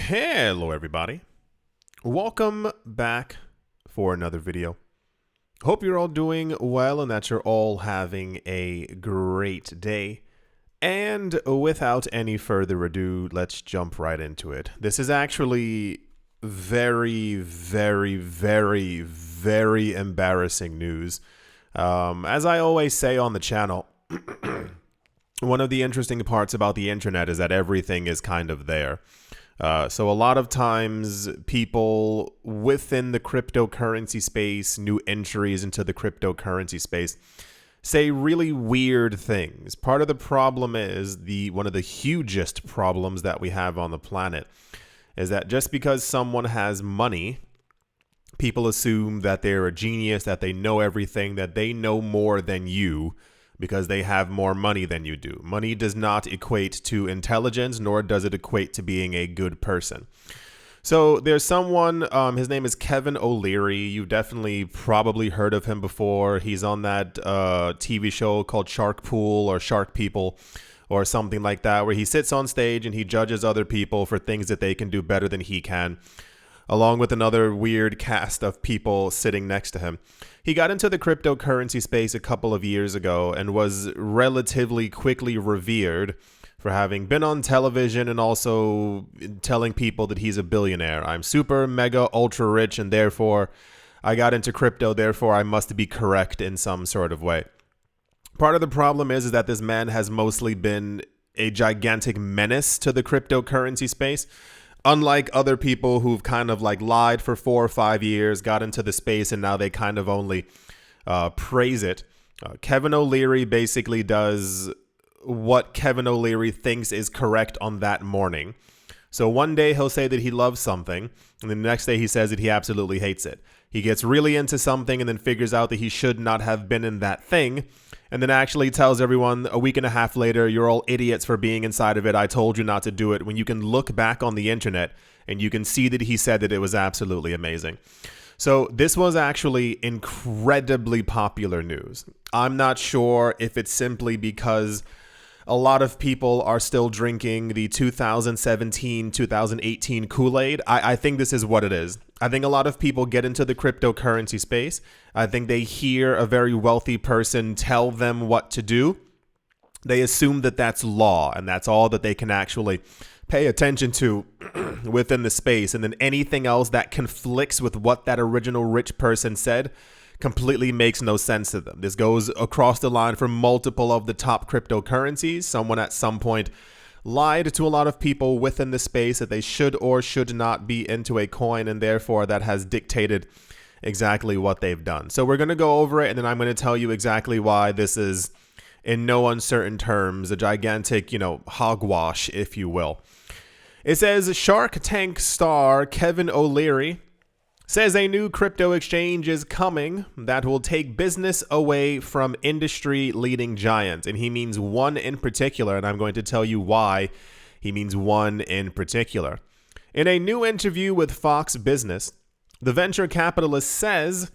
Hello everybody, welcome back for another video. Hope you're all doing well and that you're all having a great day. And without any further ado, let's jump right into it. This is actually very embarrassing news. As I always say on the channel, one of the interesting parts about the internet is that everything is kind of there. So a lot of times people within the cryptocurrency space, new entries into the cryptocurrency space, say really weird things. Part of the problem is one of the hugest problems that we have on the planet is that just because someone has money, people assume that they're a genius, that they know everything, that they know more than you, because they have more money than you do. Money does not equate to intelligence, nor does it equate to being a good person. So there's someone, his name is Kevin O'Leary. You've definitely probably heard of him before. He's on that TV show called Shark Pool or Shark People or something like that, where he sits on stage and he judges other people for things that they can do better than he can, along with another weird cast of people sitting next to him. He got into the cryptocurrency space a couple of years ago and was relatively quickly revered for having been on television and also telling people that he's a billionaire. I'm super, mega, ultra rich, and therefore I got into crypto, therefore I must be correct in some sort of way. Part of the problem is that this man has mostly been a gigantic menace to the cryptocurrency space. Unlike other people who've kind of like lied for 4 or 5 years, got into the space, and now they kind of only praise it. Kevin O'Leary basically does what Kevin O'Leary thinks is correct on that morning. So one day he'll say that he loves something, and the next day he says that he absolutely hates it. He gets really into something and then figures out that he should not have been in that thing, and then actually tells everyone a week and a half later, you're all idiots for being inside of it. I told you not to do it. When you can look back on the internet and you can see that he said that it was absolutely amazing. So this was actually incredibly popular news. I'm not sure if it's simply because a lot of people are still drinking the 2017, 2018 Kool-Aid. I think this is what it is. I think a lot of people get into the cryptocurrency space. I think they hear a very wealthy person tell them what to do. They assume that that's law and that's all that they can actually pay attention to within the space. And then anything else that conflicts with what that original rich person said completely makes no sense to them. This goes across the line for multiple of the top cryptocurrencies. Someone at some point lied to a lot of people within the space that they should or should not be into a coin, and therefore that has dictated exactly what they've done. So we're going to go over it, and then I'm going to tell you exactly why this is, in no uncertain terms, a gigantic, hogwash, if you will. It says Shark Tank star Kevin O'Leary says a new crypto exchange is coming that will take business away from industry-leading giants. And he means one in particular, and I'm going to tell you why he means one in particular. In a new interview with Fox Business, the venture capitalist says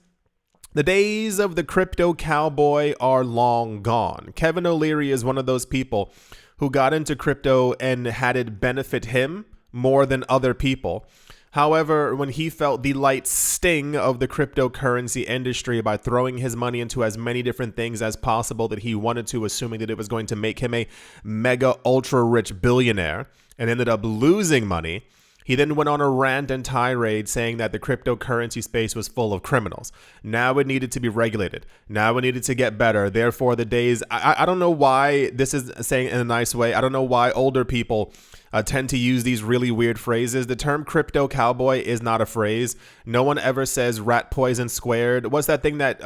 the days of the crypto cowboy are long gone. Kevin O'Leary is one of those people who got into crypto and had it benefit him more than other people. However, when he felt the light sting of the cryptocurrency industry by throwing his money into as many different things as possible that he wanted to, assuming that it was going to make him a mega ultra rich billionaire, and ended up losing money, he then went on a rant and tirade saying that the cryptocurrency space was full of criminals. Now it needed to be regulated. Now it needed to get better. Therefore, the days, I don't know why this is saying in a nice way. I don't know why older people tend to use these really weird phrases. The term crypto cowboy is not a phrase. No one ever says rat poison squared. What's that thing that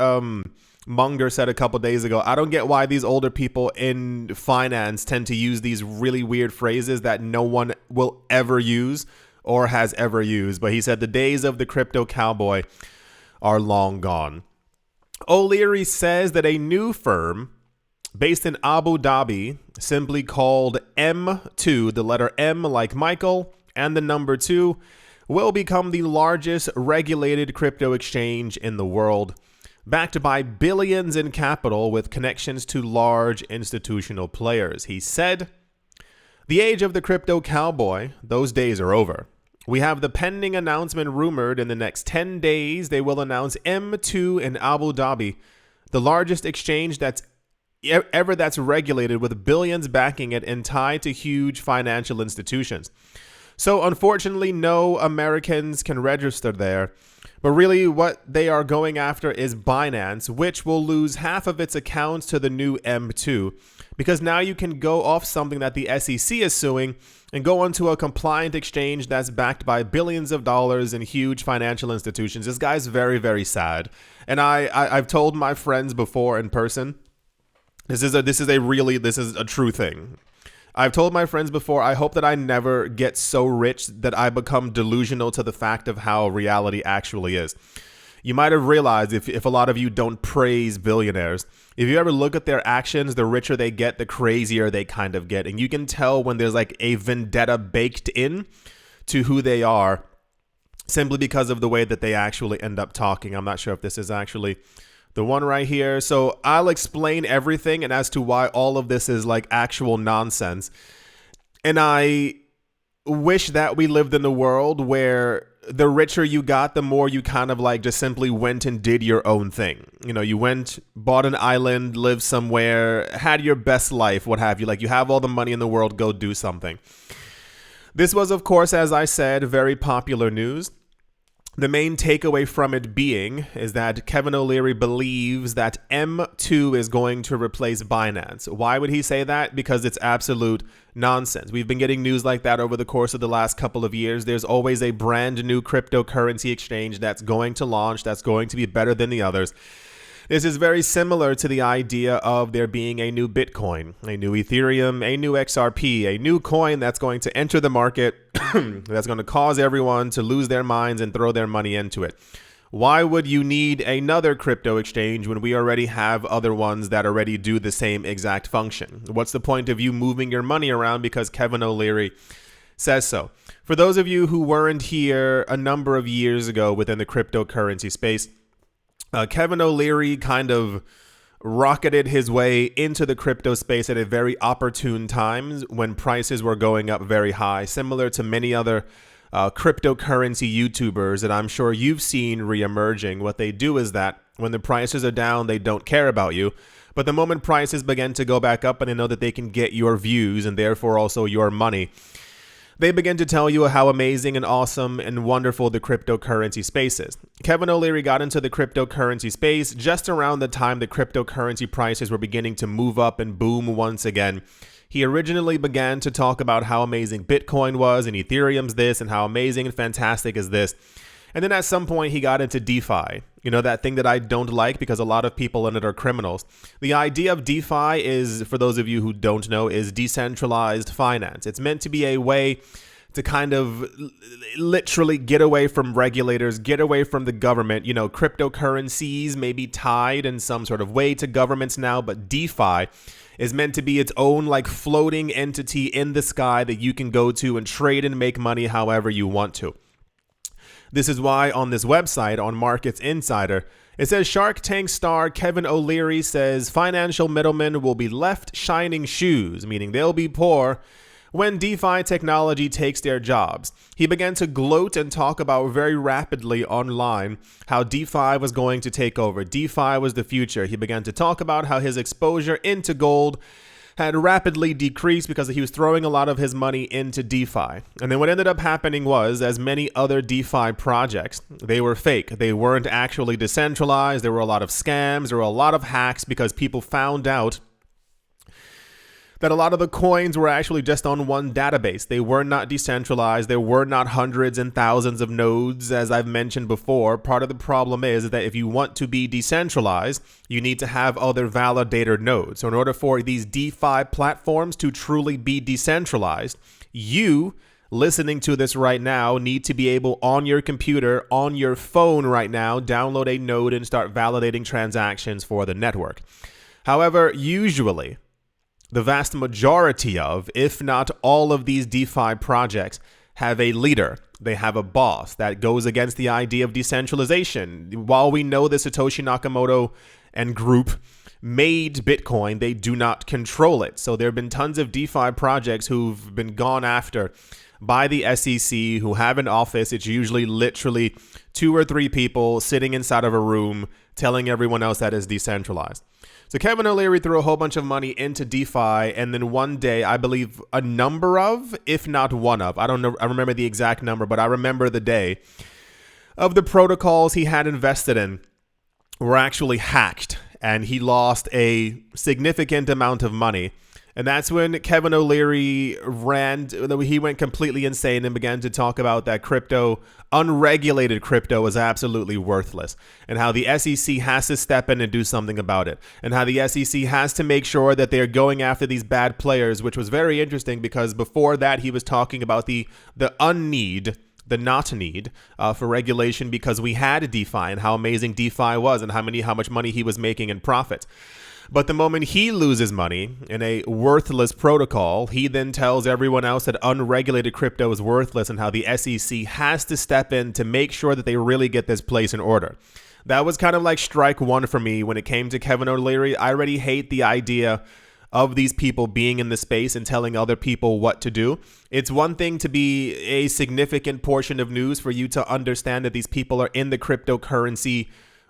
Munger said a couple days ago? I don't get why these older people in finance tend to use these really weird phrases that no one will ever use or has ever used. But he said the days of the crypto cowboy are long gone. O'Leary says that a new firm based in Abu Dhabi, simply called M2, the letter M like Michael and the number 2, will become the largest regulated crypto exchange in the world, backed by billions in capital with connections to large institutional players. He said, "The age of the crypto cowboy, those days are over. We have the pending announcement rumored in the next 10 days. They will announce M2 in Abu Dhabi, the largest exchange that's regulated with billions backing it and tied to huge financial institutions. So unfortunately, no Americans can register there. But really what they are going after is Binance, which will lose half of its accounts to the new M2, because now you can go off something that the SEC is suing and go onto a compliant exchange that's backed by billions of dollars in huge financial institutions. This guy's very, very sad. And I've told my friends before in person, this is a true thing. I've told my friends before, I hope that I never get so rich that I become delusional to the fact of how reality actually is. You might have realized, if a lot of you don't praise billionaires, if you ever look at their actions, the richer they get, the crazier they kind of get. And you can tell when there's like a vendetta baked in to who they are simply because of the way that they actually end up talking. I'm not sure if this is actually the one right here. So I'll explain everything and as to why all of this is like actual nonsense. And I wish that we lived in a world where the richer you got, the more you kind of like just simply went and did your own thing. You know, you went, bought an island, lived somewhere, had your best life, what have you. Like you have all the money in the world, go do something. This was, of course, as I said, very popular news. The main takeaway from it being is that Kevin O'Leary believes that M2 is going to replace Binance. Why would he say that? Because it's absolute nonsense. We've been getting news like that over the course of the last couple of years. There's always a brand new cryptocurrency exchange that's going to launch, that's going to be better than the others. This is very similar to the idea of there being a new Bitcoin, a new Ethereum, a new XRP, a new coin that's going to enter the market, that's going to cause everyone to lose their minds and throw their money into it. Why would you need another crypto exchange when we already have other ones that already do the same exact function? What's the point of you moving your money around because Kevin O'Leary says so? For those of you who weren't here a number of years ago within the cryptocurrency space, Kevin O'Leary kind of rocketed his way into the crypto space at a very opportune time when prices were going up very high, similar to many other cryptocurrency YouTubers that I'm sure you've seen reemerging. What they do is that when the prices are down, they don't care about you. But the moment prices begin to go back up and they know that they can get your views and therefore also your money, they begin to tell you how amazing and awesome and wonderful the cryptocurrency space is. Kevin O'Leary got into the cryptocurrency space just around the time the cryptocurrency prices were beginning to move up and boom once again. He originally began to talk about how amazing Bitcoin was and Ethereum's this and how amazing and fantastic is this. And then at some point he got into DeFi, you know, that thing that I don't like because a lot of people in it are criminals. The idea of DeFi is, for those of you who don't know, is decentralized finance. It's meant to be a way to kind of literally get away from regulators, get away from the government. You know, cryptocurrencies may be tied in some sort of way to governments now, but DeFi is meant to be its own like floating entity in the sky that you can go to and trade and make money however you want to. This is why on this website, on Markets Insider, it says Shark Tank star Kevin O'Leary says financial middlemen will be left shining shoes, meaning they'll be poor when DeFi technology takes their jobs. He began to gloat and talk about very rapidly online how DeFi was going to take over. DeFi was the future. He began to talk about how his exposure into gold had rapidly decreased because he was throwing a lot of his money into DeFi. And then what ended up happening was, as many other DeFi projects, they were fake. They weren't actually decentralized. There were a lot of scams. There were a lot of hacks because people found out that a lot of the coins were actually just on one database. They were not decentralized. There were not hundreds and thousands of nodes, as I've mentioned before. Part of the problem is that if you want to be decentralized, you need to have other validator nodes. So in order for these DeFi platforms to truly be decentralized, you listening to this right now need to be able on your computer, on your phone right now, download a node and start validating transactions for the network. However, usually, the vast majority of, if not all of these DeFi projects have a leader. They have a boss that goes against the idea of decentralization. While we know the Satoshi Nakamoto and group made Bitcoin, they do not control it. So there have been tons of DeFi projects who've been gone after by the SEC who have an office. It's usually literally 2 or 3 people sitting inside of a room telling everyone else that is decentralized. So Kevin O'Leary threw a whole bunch of money into DeFi, and then one day, I believe a number of, if not one of, I don't know, I remember the exact number, but I remember the day of the protocols he had invested in were actually hacked, and he lost a significant amount of money. And that's when Kevin O'Leary he went completely insane and began to talk about that crypto, unregulated crypto, is absolutely worthless, and how the SEC has to step in and do something about it, and how the SEC has to make sure that they're going after these bad players, which was very interesting because before that he was talking about the not need for regulation because we had DeFi and how amazing DeFi was and how much money he was making in profit. But the moment he loses money in a worthless protocol, he then tells everyone else that unregulated crypto is worthless and how the SEC has to step in to make sure that they really get this place in order. That was kind of like strike one for me when it came to Kevin O'Leary. I already hate the idea of these people being in the space and telling other people what to do. It's one thing to be a significant portion of news for you to understand that these people are in the cryptocurrency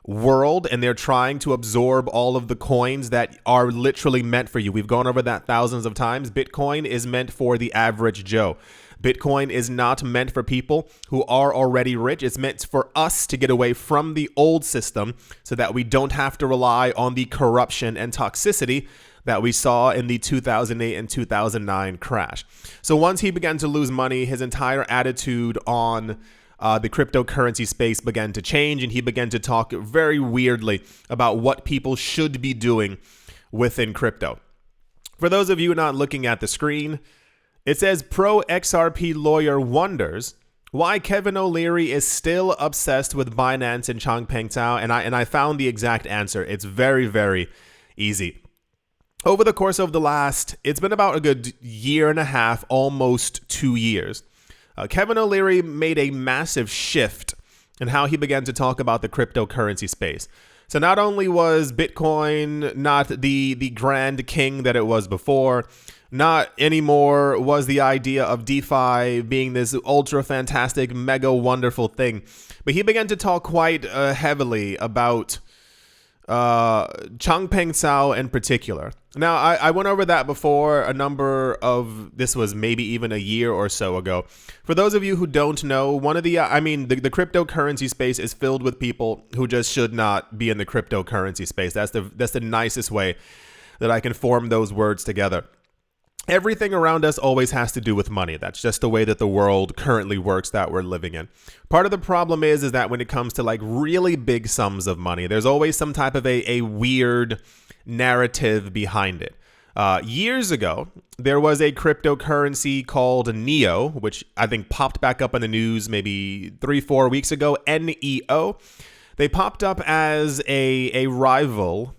world and they're trying to absorb all of the coins that are literally meant for you. We've gone over that thousands of times. Bitcoin is meant for the average Joe. Bitcoin is not meant for people who are already rich. It's meant for us to get away from the old system so that we don't have to rely on the corruption and toxicity that we saw in the 2008 and 2009 crash. So once he began to lose money, his entire attitude on the cryptocurrency space began to change, and he began to talk very weirdly about what people should be doing within crypto. For those of you not looking at the screen, it says Pro XRP lawyer wonders why Kevin O'Leary is still obsessed with Binance and Changpeng Zhao, and I found the exact answer. It's very, very easy. Over the course of it's been about a good year and a half, almost 2 years. Kevin O'Leary made a massive shift in how he began to talk about the cryptocurrency space. So not only was Bitcoin not the grand king that it was before, not anymore was the idea of DeFi being this ultra fantastic, mega wonderful thing, but he began to talk quite heavily about Changpeng Zhao in particular. Now, I went over that before this was maybe even a year or so ago. For those of you who don't know, the cryptocurrency space is filled with people who just should not be in the cryptocurrency space. That's the nicest way that I can form those words together. Everything around us always has to do with money. That's just the way that the world currently works that we're living in. Part of the problem is that when it comes to like really big sums of money, there's always some type of a weird narrative behind it. Years ago, there was a cryptocurrency called Neo, which I think popped back up in the news maybe 3-4 weeks ago. NEO. They popped up as a rival,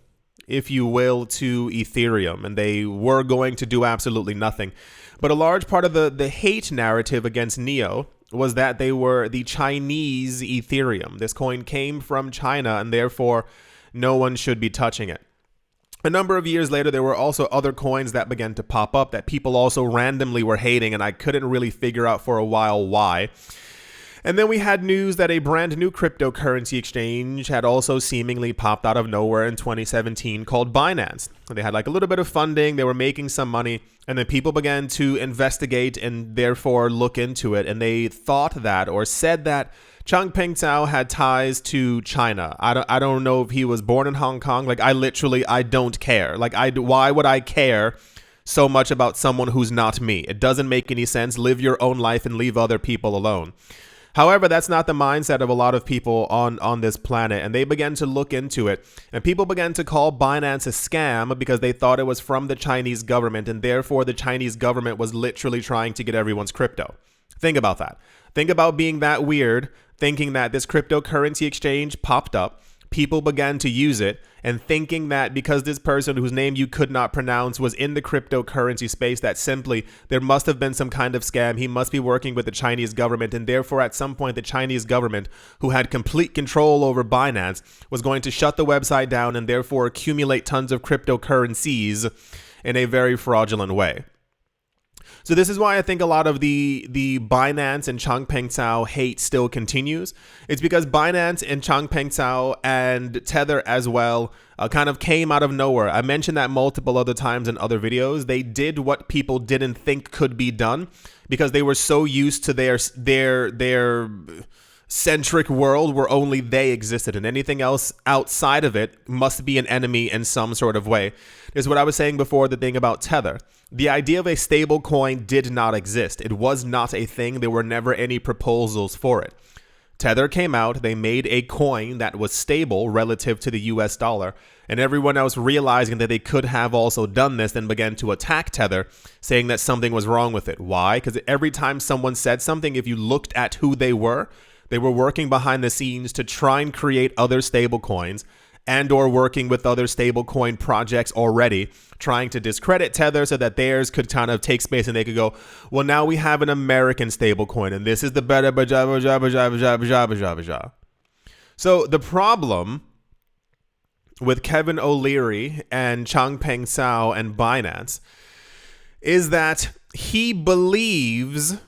if you will, to Ethereum, and they were going to do absolutely nothing. But a large part of the hate narrative against Neo was that they were the Chinese Ethereum. This coin came from China, and therefore no one should be touching it. A number of years later, there were also other coins that began to pop up that people also randomly were hating, and I couldn't really figure out for a while why. And then we had news that a brand new cryptocurrency exchange had also seemingly popped out of nowhere in 2017 called Binance. They had like a little bit of funding, they were making some money, and then people began to investigate and therefore look into it. And they thought that, or said that, Changpeng Zhao had ties to China. I don't know if he was born in Hong Kong. Like I don't care. Why would I care so much about someone who's not me? It doesn't make any sense. Live your own life and leave other people alone. However, that's not the mindset of a lot of people on this planet, and they began to look into it, and people began to call Binance a scam because they thought it was from the Chinese government, and therefore the Chinese government was literally trying to get everyone's crypto. Think about that. Think about being that weird, thinking that this cryptocurrency exchange popped up, people began to use it, and thinking that because this person whose name you could not pronounce was in the cryptocurrency space, that simply there must have been some kind of scam. He must be working with the Chinese government, and therefore at some point the Chinese government, who had complete control over Binance, was going to shut the website down and therefore accumulate tons of cryptocurrencies in a very fraudulent way. So this is why I think a lot of the Binance and Changpeng Cao hate still continues. It's because Binance and Changpeng Cao and Tether as well kind of came out of nowhere. I mentioned that multiple other times in other videos. They did what people didn't think could be done because they were so used to their centric world where only they existed, and anything else outside of it must be an enemy in some sort of way. This is what I was saying before, the thing about Tether. The idea of a stable coin did not exist. It was not a thing. There were never any proposals for it. Tether came out, they made a coin that was stable relative to the US dollar, and everyone else realizing that they could have also done this then began to attack Tether, saying that something was wrong with it. Why? Because every time someone said something, if you looked at who they were working behind the scenes to try and create other stable coins and or working with other stablecoin projects already, trying to discredit Tether so that theirs could kind of take space and they could go, well, now we have an American stablecoin and this is the better. So the problem with Kevin O'Leary and Changpeng Cao and Binance is that he believes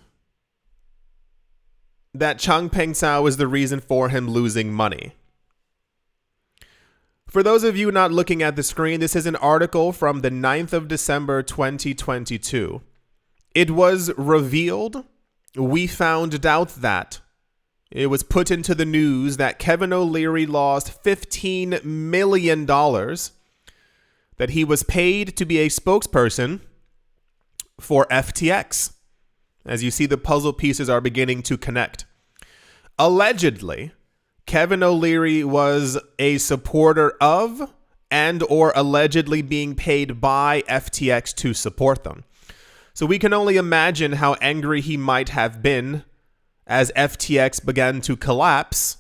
that Changpeng Cao is the reason for him losing money. For those of you not looking at the screen, this is an article from the 9th of December, 2022. It was revealed, we found out that it was put into the news that Kevin O'Leary lost $15 million that he was paid to be a spokesperson for FTX. As you see, the puzzle pieces are beginning to connect. Allegedly, Kevin O'Leary was a supporter of and or allegedly being paid by FTX to support them. So we can only imagine how angry he might have been as FTX began to collapse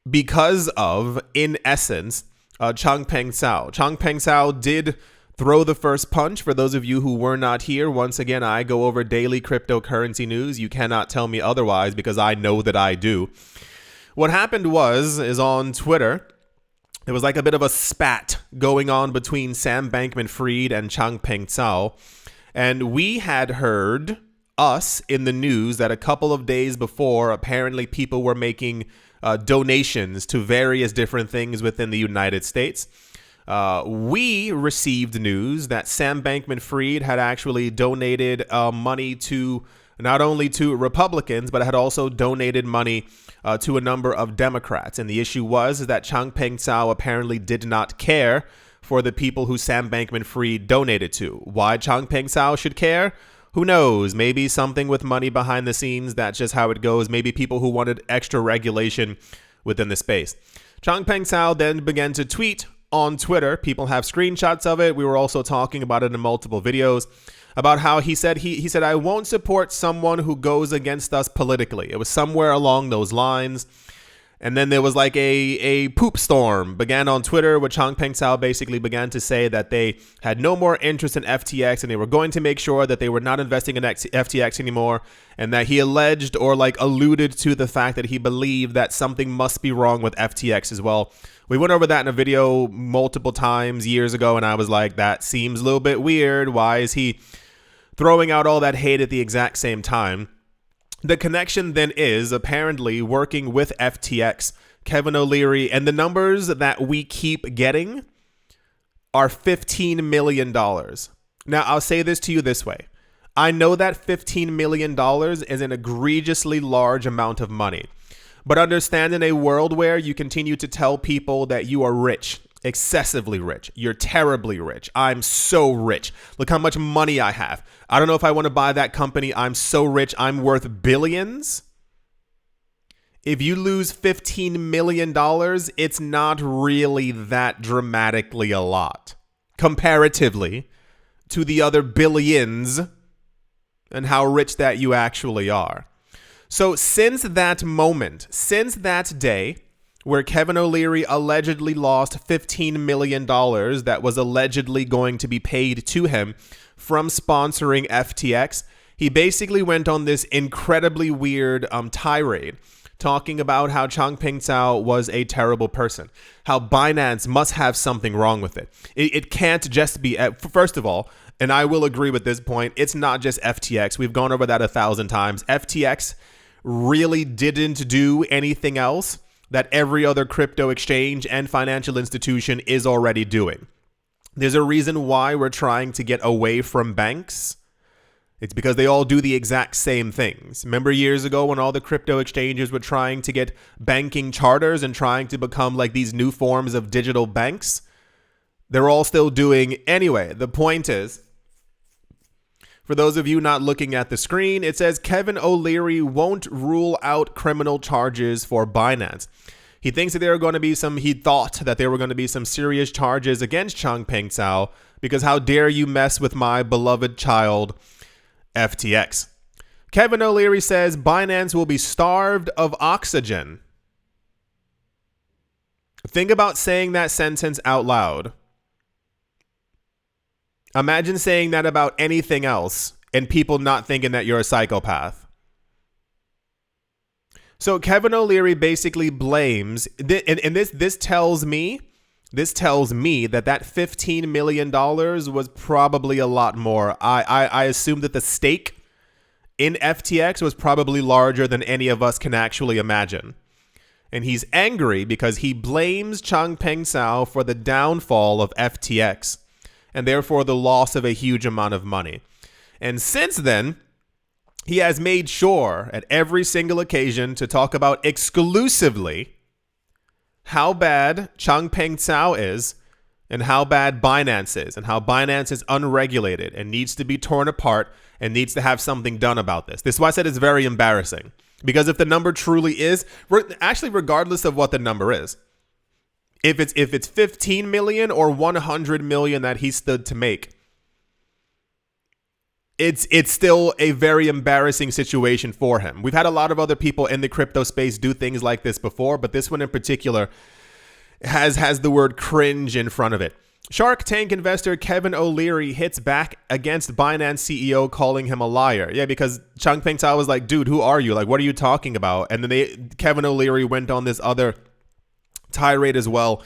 because of, in essence, Changpeng Cao. Changpeng Cao did throw the first punch. For those of you who were not here, once again, I go over daily cryptocurrency news. You cannot tell me otherwise because I know that I do. What happened is on Twitter, there was like a bit of a spat going on between Sam Bankman-Fried and Changpeng Cao. And we had heard us in the news that a couple of days before, apparently people were making donations to various different things within the United States. We received news that Sam Bankman-Fried had actually donated money to not only to Republicans, but had also donated money to a number of Democrats. And the issue was that Changpeng Cao apparently did not care for the people who Sam Bankman-Fried donated to. Why Changpeng Cao should care? Who knows? Maybe something with money behind the scenes. That's just how it goes. Maybe people who wanted extra regulation within the space. Changpeng Cao then began to tweet on Twitter. People have screenshots of it. We were also talking about it in multiple videos about how he said, I won't support someone who goes against us politically. It was somewhere along those lines. And then there was like a poop storm began on Twitter, where Changpeng Cao basically began to say that they had no more interest in FTX and they were going to make sure that they were not investing in FTX anymore, and that he alleged or like alluded to the fact that he believed that something must be wrong with FTX as well. We went over that in a video multiple times years ago, and I was like, that seems a little bit weird. Why is he throwing out all that hate at the exact same time? The connection then is apparently working with FTX, Kevin O'Leary, and the numbers that we keep getting are $15 million. Now, I'll say this to you this way. I know that $15 million is an egregiously large amount of money, but understand, in a world where you continue to tell people that you are rich, excessively rich, you're terribly rich, I'm so rich, look how much money I have, I don't know if I want to buy that company, I'm so rich, I'm worth billions. If you lose $15 million, it's not really that dramatically a lot comparatively to the other billions and how rich that you actually are. So since that moment, since that day where Kevin O'Leary allegedly lost $15 million that was allegedly going to be paid to him from sponsoring FTX, he basically went on this incredibly weird tirade talking about how Changpeng Cao was a terrible person, how Binance must have something wrong with it. It can't just be, first of all, and I will agree with this point, it's not just FTX. We've gone over that 1,000 times. FTX really didn't do anything else that every other crypto exchange and financial institution is already doing. There's a reason why we're trying to get away from banks. It's because they all do the exact same things. Remember years ago when all the crypto exchanges were trying to get banking charters and trying to become like these new forms of digital banks? They're all still doing anyway. The point is, for those of you not looking at the screen, it says Kevin O'Leary won't rule out criminal charges for Binance. He thinks that there are going to be he thought that there were going to be some serious charges against Changpeng Zhao because how dare you mess with my beloved child, FTX. Kevin O'Leary says Binance will be starved of oxygen. Think about saying that sentence out loud. Imagine saying that about anything else and people not thinking that you're a psychopath. So Kevin O'Leary basically blames, and this tells me that that $15 million was probably a lot more. I assume that the stake in FTX was probably larger than any of us can actually imagine. And he's angry because he blames Changpeng Zhao for the downfall of FTX and therefore the loss of a huge amount of money. And since then, he has made sure at every single occasion to talk about exclusively how bad Changpeng Zhao is and how bad Binance is and how Binance is unregulated and needs to be torn apart and needs to have something done about this. This is why I said it's very embarrassing. Because if the number truly is, actually regardless of what the number is, if it's 15 million or 100 million that he stood to make, it's still a very embarrassing situation for him. We've had a lot of other people in the crypto space do things like this before, but this one in particular has the word cringe in front of it. Shark Tank investor Kevin O'Leary hits back against Binance CEO calling him a liar. Yeah, because Changpeng Zhao was like, dude, who are you? Like, what are you talking about? And then Kevin O'Leary went on this other tirade as well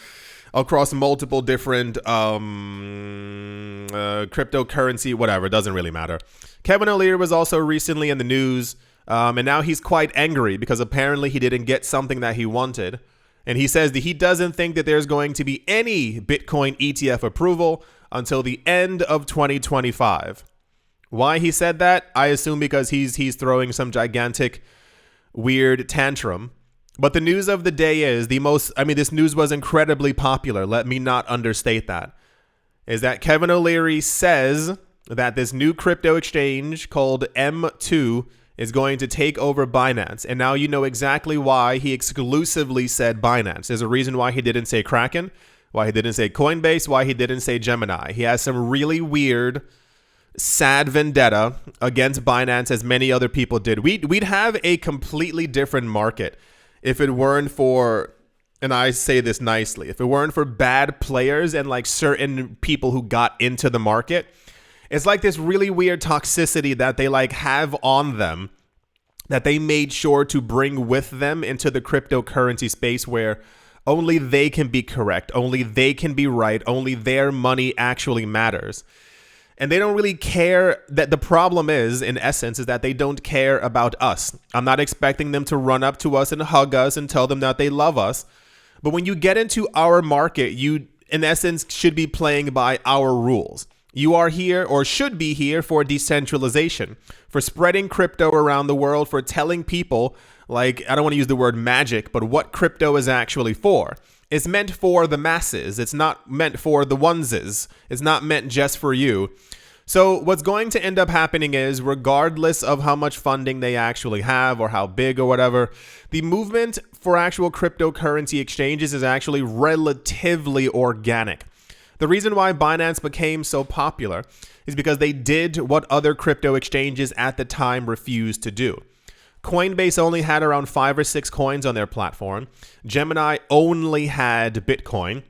across multiple different cryptocurrency, whatever, it doesn't really matter. Kevin O'Leary was also recently in the news, and now he's quite angry because apparently he didn't get something that he wanted. And he says that he doesn't think that there's going to be any Bitcoin ETF approval until the end of 2025. Why he said that? I assume because he's throwing some gigantic, weird tantrum. But the news of the day is this news was incredibly popular. Let me not understate that. Is that Kevin O'Leary says that this new crypto exchange called M2 is going to take over Binance. And now you know exactly why he exclusively said Binance. There's a reason why he didn't say Kraken, why he didn't say Coinbase, why he didn't say Gemini. He has some really weird, sad vendetta against Binance, as many other people did. We'd have a completely different market if it weren't for, and I say this nicely, if it weren't for bad players and like certain people who got into the market. It's like this really weird toxicity that they like have on them that they made sure to bring with them into the cryptocurrency space where only they can be correct, only they can be right, only their money actually matters. And they don't really care. That the problem is, in essence, is that they don't care about us. I'm not expecting them to run up to us and hug us and tell them that they love us. But when you get into our market, you, in essence, should be playing by our rules. You are here, or should be here, for decentralization, for spreading crypto around the world, for telling people, like, I don't want to use the word magic, but what crypto is actually for. It's meant for the masses. It's not meant for the oneses. It's not meant just for you. So what's going to end up happening is, regardless of how much funding they actually have or how big or whatever, the movement for actual cryptocurrency exchanges is actually relatively organic. The reason why Binance became so popular is because they did what other crypto exchanges at the time refused to do. Coinbase only had around 5 or 6 coins on their platform. Gemini only had Bitcoin.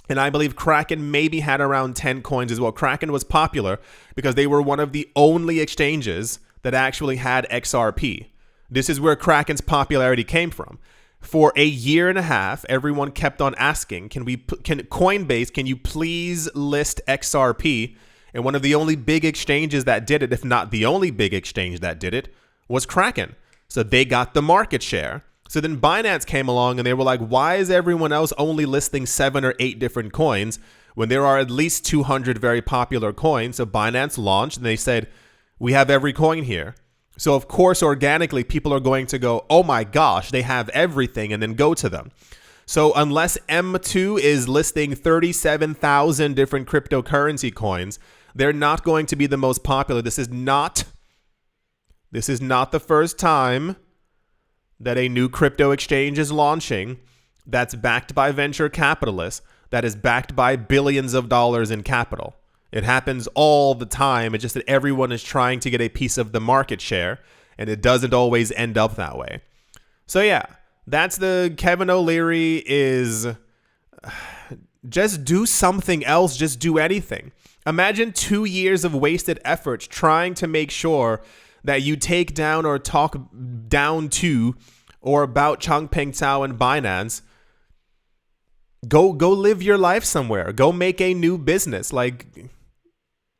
And I believe Kraken maybe had around 10 coins as well. Kraken was popular because they were one of the only exchanges that actually had XRP. This is where Kraken's popularity came from. For a year and a half, everyone kept on asking, can Coinbase, can you please list XRP? And one of the only big exchanges that did it, if not the only big exchange that did it, was Kraken. So they got the market share. So then Binance came along and they were like, why is everyone else only listing 7 or 8 different coins when there are at least 200 very popular coins? So Binance launched and they said, we have every coin here. So of course, organically, people are going to go, oh my gosh, they have everything, and then go to them. So unless M2 is listing 37,000 different cryptocurrency coins, they're not going to be the most popular. This is not the first time that a new crypto exchange is launching that's backed by venture capitalists, that is backed by billions of dollars in capital. It happens all the time. It's just that everyone is trying to get a piece of the market share, and it doesn't always end up that way. So yeah, that's the Kevin O'Leary is just do something else. Just do anything. Imagine 2 years of wasted effort trying to make sure that you take down or talk down to or about Changpeng Zhao and Binance. Go live your life somewhere. Go make a new business. Like,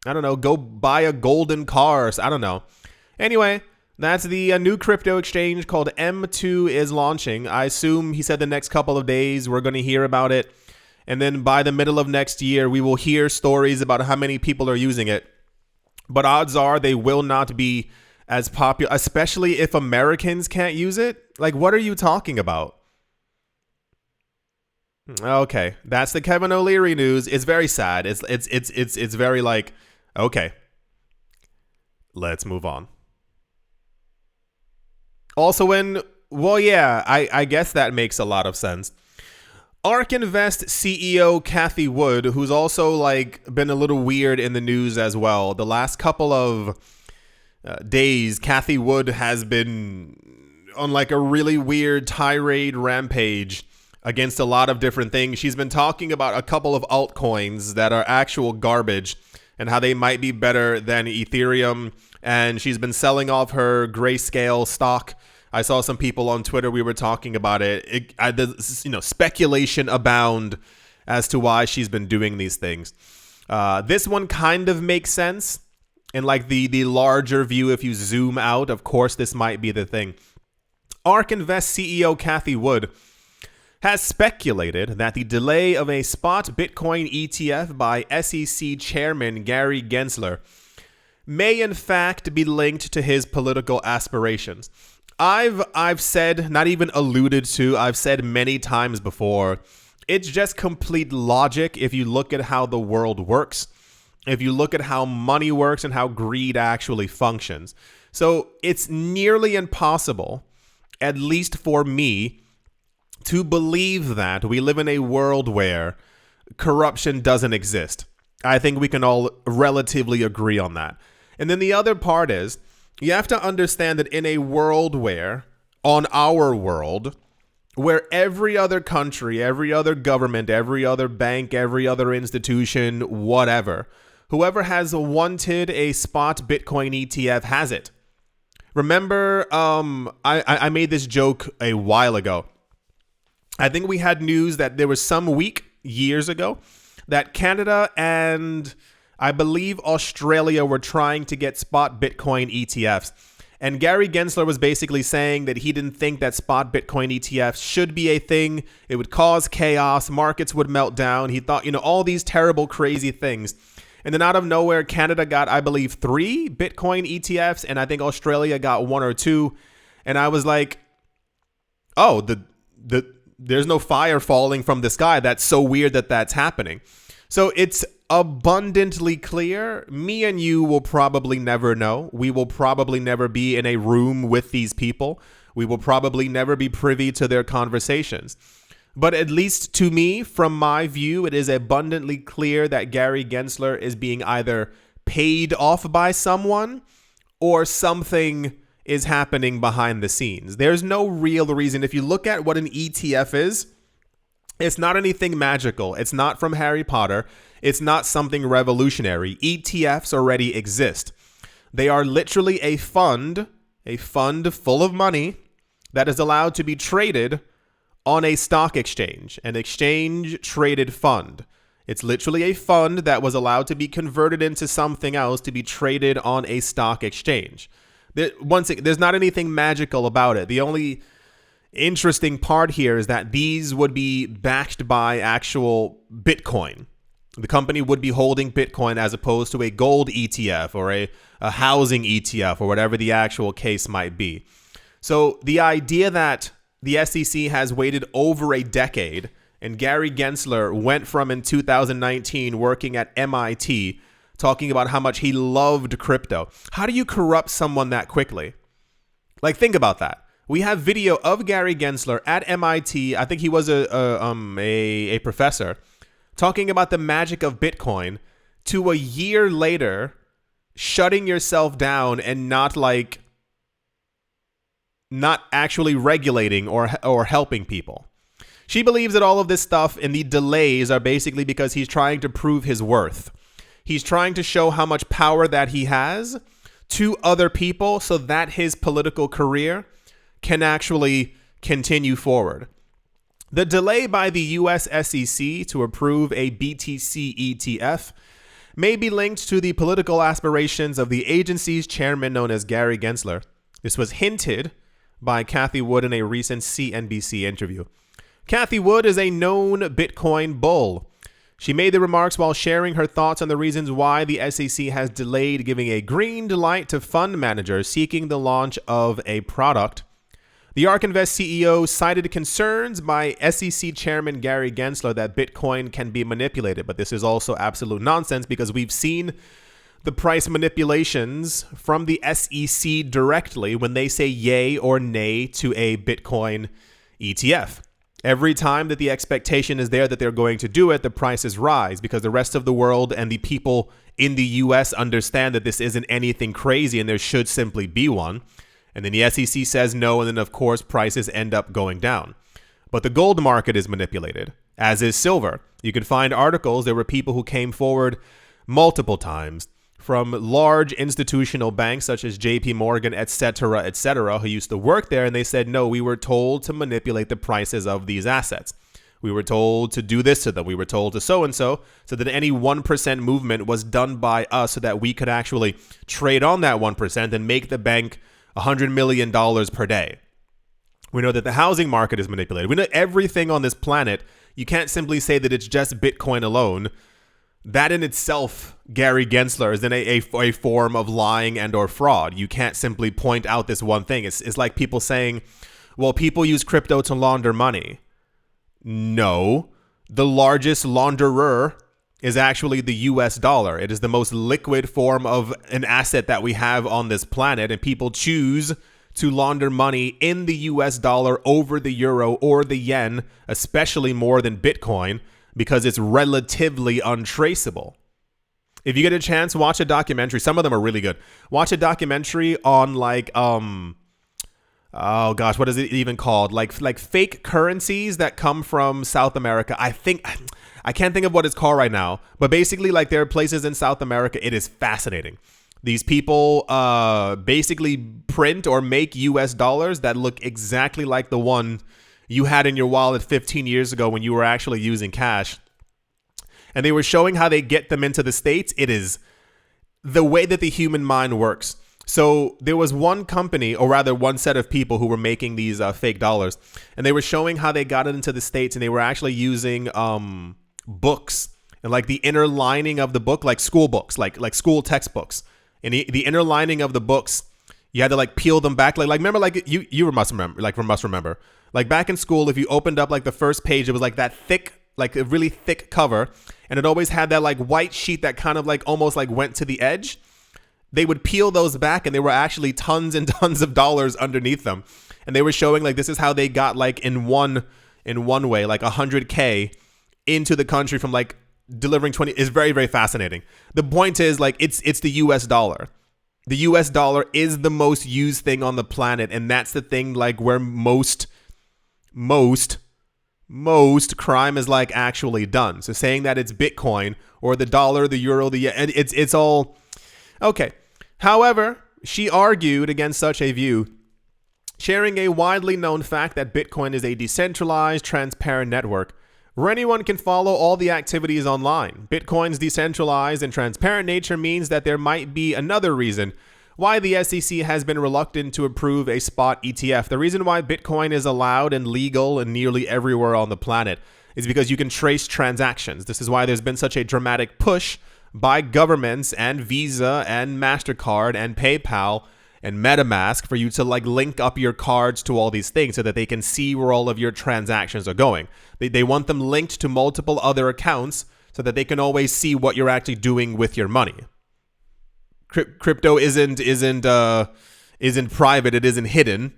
I don't know, go buy a golden car. I don't know. Anyway, that's the new crypto exchange called M2 is launching. I assume he said the next couple of days we're going to hear about it. And then by the middle of next year, we will hear stories about how many people are using it. But odds are they will not be as popular, especially if Americans can't use it. Like, what are you talking about? Okay, that's the Kevin O'Leary news. It's very sad. It's very like, okay, let's move on. Also, I guess that makes a lot of sense. ARK Invest CEO Cathie Wood, who's also like been a little weird in the news as well. The last couple of days, Cathie Wood has been on like a really weird tirade rampage against a lot of different things. She's been talking about a couple of altcoins that are actual garbage and how they might be better than Ethereum. And she's been selling off her Grayscale stock. I saw some people on Twitter, we were talking about it. Speculation abound as to why she's been doing these things. This one kind of makes sense. And like the larger view, if you zoom out, of course, this might be the thing. ARK Invest CEO Cathie Wood has speculated that the delay of a spot Bitcoin ETF by SEC Chairman Gary Gensler may in fact be linked to his political aspirations. I've said, not even alluded to, I've said many times before, it's just complete logic if you look at how the world works, if you look at how money works and how greed actually functions. So it's nearly impossible, at least for me, to believe that we live in a world where corruption doesn't exist. I think we can all relatively agree on that. And then the other part is, you have to understand that in a world where, on our world, where every other country, every other government, every other bank, every other institution, whatever, whoever has wanted a spot Bitcoin ETF has it. Remember, I made this joke a while ago. I think we had news that there was some week years ago that Canada and I believe Australia were trying to get spot Bitcoin ETFs. And Gary Gensler was basically saying that he didn't think that spot Bitcoin ETFs should be a thing. It would cause chaos. Markets would melt down. He thought, all these terrible, crazy things. And then out of nowhere, Canada got, I believe, 3 Bitcoin ETFs. And I think Australia got 1 or 2. And I was like, oh, there's no fire falling from the sky. That's so weird that that's happening. So it's abundantly clear. Me and you will probably never know. We will probably never be in a room with these people. We will probably never be privy to their conversations. But at least to me, from my view, it is abundantly clear that Gary Gensler is being either paid off by someone or something is happening behind the scenes. There's no real reason. If you look at what an ETF is, it's not anything magical. It's not from Harry Potter. It's not something revolutionary. ETFs already exist. They are literally a fund full of money that is allowed to be traded on a stock exchange, an exchange traded fund. It's literally a fund that was allowed to be converted into something else to be traded on a stock exchange. There's not anything magical about it. The only interesting part here is that these would be backed by actual Bitcoin. The company would be holding Bitcoin as opposed to a gold ETF or a housing ETF or whatever the actual case might be. So the idea that the SEC has waited over a decade, and Gary Gensler went from in 2019 working at MIT talking about how much he loved crypto. How do you corrupt someone that quickly? Like, think about that. We have video of Gary Gensler at MIT. I think he was a professor talking about the magic of Bitcoin, to a year later shutting yourself down and not actually regulating or helping people. She believes that all of this stuff and the delays are basically because he's trying to prove his worth. He's trying to show how much power that he has to other people so that his political career can actually continue forward. The delay by the US SEC to approve a BTC ETF may be linked to the political aspirations of the agency's chairman, known as Gary Gensler. This was hinted by Cathie Wood in a recent CNBC interview. Cathie Wood is a known Bitcoin bull. She made the remarks while sharing her thoughts on the reasons why the SEC has delayed giving a green light to fund managers seeking the launch of a product. The ARK Invest CEO cited concerns by SEC Chairman Gary Gensler that Bitcoin can be manipulated, but this is also absolute nonsense because we've seen the price manipulations from the SEC directly when they say yay or nay to a Bitcoin ETF. Every time that the expectation is there that they're going to do it, the prices rise because the rest of the world and the people in the US understand that this isn't anything crazy and there should simply be one. And then the SEC says no, and then of course prices end up going down. But the gold market is manipulated, as is silver. You can find articles. There were people who came forward multiple times from large institutional banks such as JP Morgan, etc., who used to work there, and they said, no, we were told to manipulate the prices of these assets. We were told to do this to them. We were told to so that any 1% movement was done by us so that we could actually trade on that 1% and make the bank $100 million per day. We know that the housing market is manipulated. We know everything on this planet. You can't simply say that it's just Bitcoin alone. That in itself, Gary Gensler, is in a form of lying and or fraud. You can't simply point out this one thing. It's like people saying, well, people use crypto to launder money. No, the largest launderer is actually the US dollar. It is the most liquid form of an asset that we have on this planet, and people choose to launder money in the US dollar over the euro or the yen, especially more than Bitcoin, because it's relatively untraceable. If you get a chance, watch a documentary. Some of them are really good. Watch a documentary on oh gosh, what is it even called? Like fake currencies that come from South America. I can't think of what it's called right now, but basically like there are places in South America. It is fascinating. These people basically print or make US dollars that look exactly like the one you had in your wallet 15 years ago when you were actually using cash. And they were showing how they get them into the States. It is the way that the human mind works. So there was one company, or rather one set of people who were making these fake dollars, and they were showing how they got it into the States, and they were actually using books and like the inner lining of the book, like school books, like school textbooks. And the inner lining of the books, you had to like peel them back. Like remember, like you must remember, like back in school, if you opened up like the first page, it was like that thick, like a really thick cover, and it always had that like white sheet that kind of like almost like went to the edge. They would peel those back, and there were actually tons and tons of dollars underneath them. And they were showing like this is how they got like in one way like 100K into the country from like delivering 20. Is very, very fascinating. The point is like it's the US dollar. The US dollar is the most used thing on the planet, and that's the thing like where most crime is like actually done. So saying that it's Bitcoin or the dollar, the euro, it's all okay. However, she argued against such a view, sharing a widely known fact that Bitcoin is a decentralized, transparent network where anyone can follow all the activities online. Bitcoin's decentralized and transparent nature means that there might be another reason why the SEC has been reluctant to approve a spot ETF. The reason why Bitcoin is allowed and legal in nearly everywhere on the planet is because you can trace transactions. This is why there's been such a dramatic push by governments and Visa and MasterCard and PayPal and MetaMask for you to link up your cards to all these things so that they can see where all of your transactions are going. They want them linked to multiple other accounts so that they can always see what you're actually doing with your money. Crypto isn't private, it isn't hidden.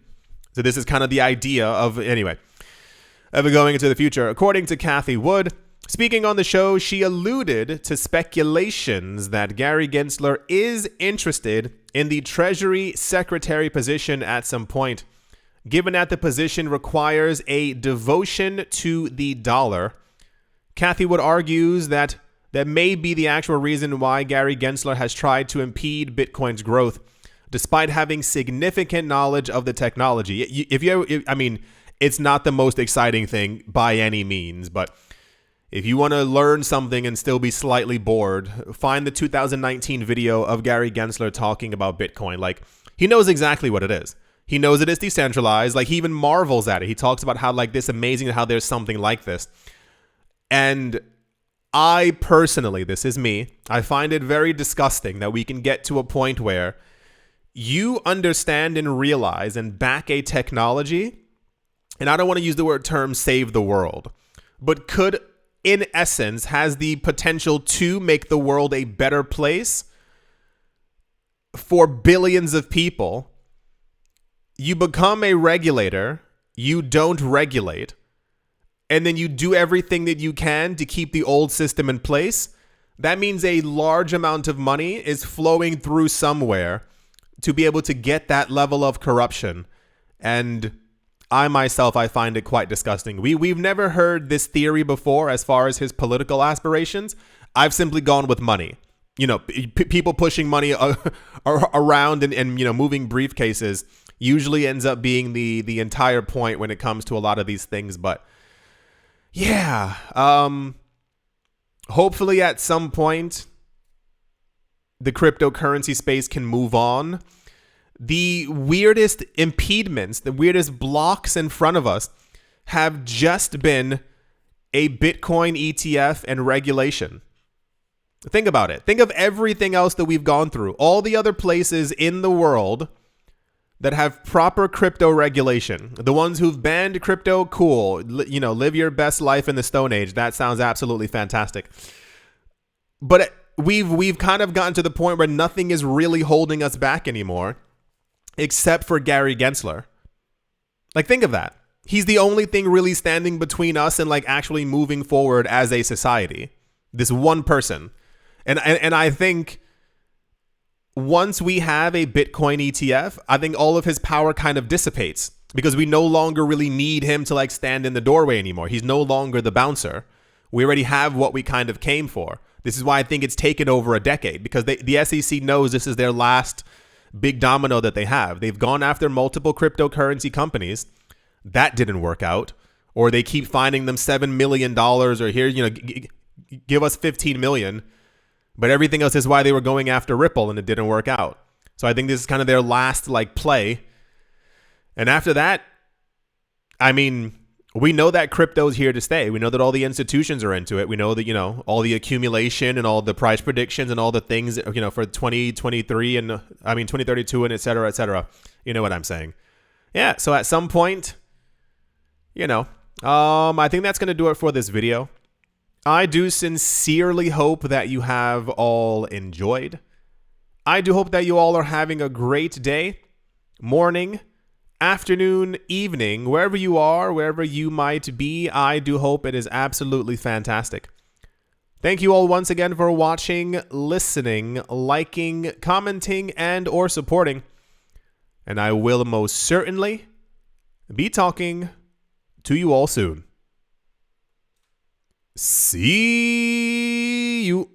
So this is kind of the idea of going into the future. According to Cathie Wood, speaking on the show, she alluded to speculations that Gary Gensler is interested in the Treasury Secretary position at some point. Given that the position requires a devotion to the dollar, Cathie Wood argues that may be the actual reason why Gary Gensler has tried to impede Bitcoin's growth, despite having significant knowledge of the technology. It's not the most exciting thing by any means, but if you want to learn something and still be slightly bored, find the 2019 video of Gary Gensler talking about Bitcoin. He knows exactly what it is. He knows it is decentralized. He even marvels at it. He talks about how this amazing how there's something like this. And I personally, this is me, I find it very disgusting that we can get to a point where you understand and realize and back a technology, and I don't want to use the word term save the world, but could, in essence, has the potential to make the world a better place for billions of people. You become a regulator, you don't regulate, and then you do everything that you can to keep the old system in place. That means a large amount of money is flowing through somewhere to be able to get that level of corruption. And I find it quite disgusting. We've never heard this theory before as far as his political aspirations. I've simply gone with money. People pushing money around and moving briefcases usually ends up being the entire point when it comes to a lot of these things. But yeah, hopefully at some point the cryptocurrency space can move on. The weirdest impediments, the weirdest blocks in front of us have just been a Bitcoin ETF and regulation. Think about it. Think of everything else that we've gone through. All the other places in the world that have proper crypto regulation. The ones who've banned crypto, cool. Live your best life in the Stone Age. That sounds absolutely fantastic. But we've kind of gotten to the point where nothing is really holding us back anymore, except for Gary Gensler. Think of that. He's the only thing really standing between us and actually moving forward as a society. This one person. And I think once we have a Bitcoin ETF, I think all of his power kind of dissipates because we no longer really need him to stand in the doorway anymore. He's no longer the bouncer. We already have what we kind of came for. This is why I think it's taken over a decade, because the SEC knows this is their last big domino that they have. They've gone after multiple cryptocurrency companies. That didn't work out. Or they keep finding them $7 million or here, give us 15 million. But everything else is why they were going after Ripple and it didn't work out. So I think this is kind of their last play. And after that, we know that crypto is here to stay. We know that all the institutions are into it. We know that, all the accumulation and all the price predictions and all the things, for 2023 and 2032 and et cetera, et cetera. You know what I'm saying? Yeah. So at some point, I think that's going to do it for this video. I do sincerely hope that you have all enjoyed. I do hope that you all are having a great day, morning, afternoon, evening, wherever you are, wherever you might be. I do hope it is absolutely fantastic. Thank you all once again for watching, listening, liking, commenting, and or supporting. And I will most certainly be talking to you all soon. See you.